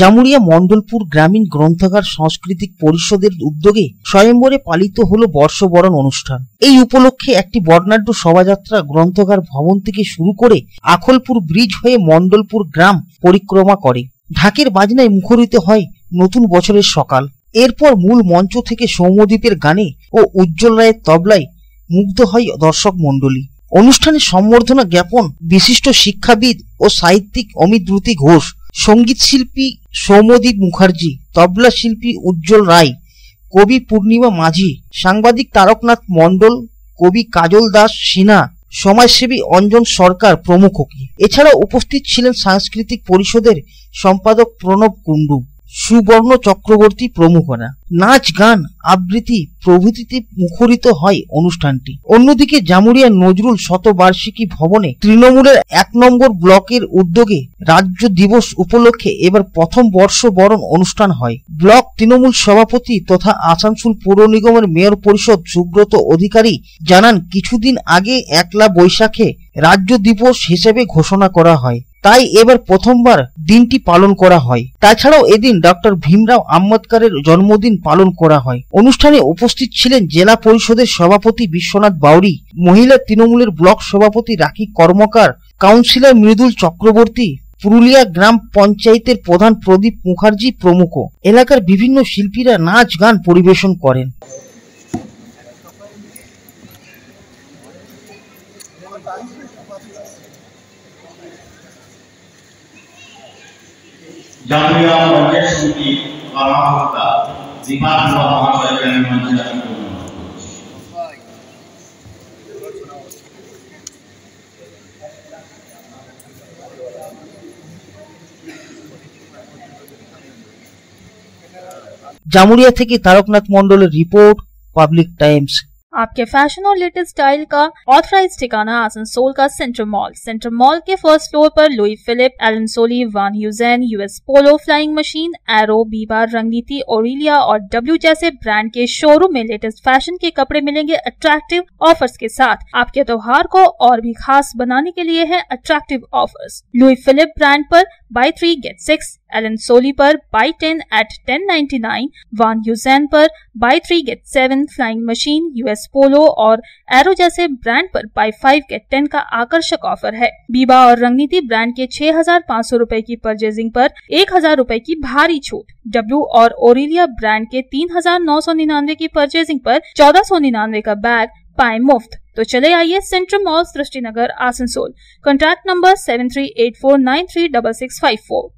জামুরিয়া মন্ডলপুর গ্রামীণ গ্রন্থাগার সাংস্কৃতিক পরিষদের উদ্যোগে স্বয়ম্বরে পালিত হলো বর্ষবরণ অনুষ্ঠান। এই উপলক্ষে একটি বর্ণাঢ্য শোভাযাত্রা গ্রন্থাগার ভবন থেকে শুরু করে আখলপুর ব্রিজ হয়ে মন্ডলপুর গ্রাম পরিক্রমা করে। ঢাকের বাজনায় মুখরিত হয় নতুন বছরের সকাল। এরপর মূল মঞ্চ থেকে সৌম্যদীপের গানে ও উজ্জ্বল রায়ের তবলায় মুগ্ধ হয় দর্শক মণ্ডলী। অনুষ্ঠানে সম্বর্ধনা জ্ঞাপন বিশিষ্ট শিক্ষাবিদ ও সাহিত্যিক অমিত দ্রুতি ঘোষ, সঙ্গীত শিল্পী সৌম্যদীপ মুখার্জি, তবলা শিল্পী উজ্জ্বল রায়, কবি পূর্ণিমা মাঝি, সাংবাদিক তারকনাথ মণ্ডল, কবি কাজল দাস সিনহা, সমাজসেবী অঞ্জন সরকার প্রমুখ। এছাড়া উপস্থিত ছিলেন সাংস্কৃতিক পরিষদের সম্পাদক প্রণব কুণ্ডু, সুবর্ণ চক্রবর্তী প্রমুখরা। নাচ, গান, আবৃত্তি প্রভৃতিতে মুখরিত হয় অনুষ্ঠানটি। অন্যদিকে জামুরিয়া নজরুল শতবার্ষিকী ভবনে তৃণমূলের 1 নম্বর ব্লকের উদ্যোগে রাজ্য দিবস উপলক্ষে এবার প্রথম বর্ষবরণ অনুষ্ঠান হয়। ব্লক তৃণমূল সভাপতি তথা আসানসোল পৌর নিগমের মেয়র পরিষদ সুব্রত অধিকারী জানান, কিছুদিন আগে 1লা বৈশাখে রাজ্য দিবস হিসেবে ঘোষণা করা হয়, তাই এবার প্রথমবার দিনটি পালন করা হয়। তাছাড়াও এদিন ডক্টর ভীমরাও আম্বেদকরের জন্মদিন পালন করা হয়। অনুষ্ঠানে উপস্থিত ছিলেন জেলা পরিষদের সভাপতি বিশ্বনাথ বাউরি, মহিলা তৃণমূলের ব্লক সভাপতি রাখি কর্মকার, কাউন্সিলর মৃদুল চক্রবর্তী, পুরুলিয়া গ্রাম পঞ্চায়েতের প্রধান প্রদীপ মুখার্জি প্রমুখ। এলাকার বিভিন্ন শিল্পীরা নাচ গান পরিবেশন করেন। জামুরিয়া পঞ্চায়েত সমিতি কর্মকর্তা দীপাক মহাশয়কে আমি মঞ্চে আসন করছি। জামুরিয়া থেকে তারকনাথ মণ্ডলের রিपोर्ट, पब्लिक टाइम्स। आपके फैशन और लेटेस्ट स्टाइल का ऑथराइज्ड ठिकाना आसनसोल का सेंट्रल मॉल। सेंट्रल मॉल के फर्स्ट फ्लोर पर Louis Philippe, Allen Solly, Van Heusen, US Polo, Flying Machine, Arrow, Biba, Rangniti, Aurelia और डब्ल्यू जैसे ब्रांड के शोरूम में लेटेस्ट फैशन के कपड़े मिलेंगे अट्रैक्टिव ऑफर्स के साथ। आपके त्योहार को और भी खास बनाने के लिए है attractive offers. Louis Philippe brand पर buy 3 get 6, एलन सोली पर buy 10 at 1099, वान ह्यूजेन पर buy 3 get 7, flying machine, US Polo और एरो जैसे ब्रांड पर buy 5 get 10 का आकर्षक ऑफर है। बीबा और रंगनीति ब्रांड के 6,500 रुपए की परचेजिंग पर 1,000 रुपए की भारी छूट। डब्ल्यू और ओरिलिया ब्रांड के 3,999 की परचेजिंग पर 1,499 का बैग पाए मुफ्त। तो चले आइए Central Mall, Srishti Nagar, Asansol. Contact number 7384936654।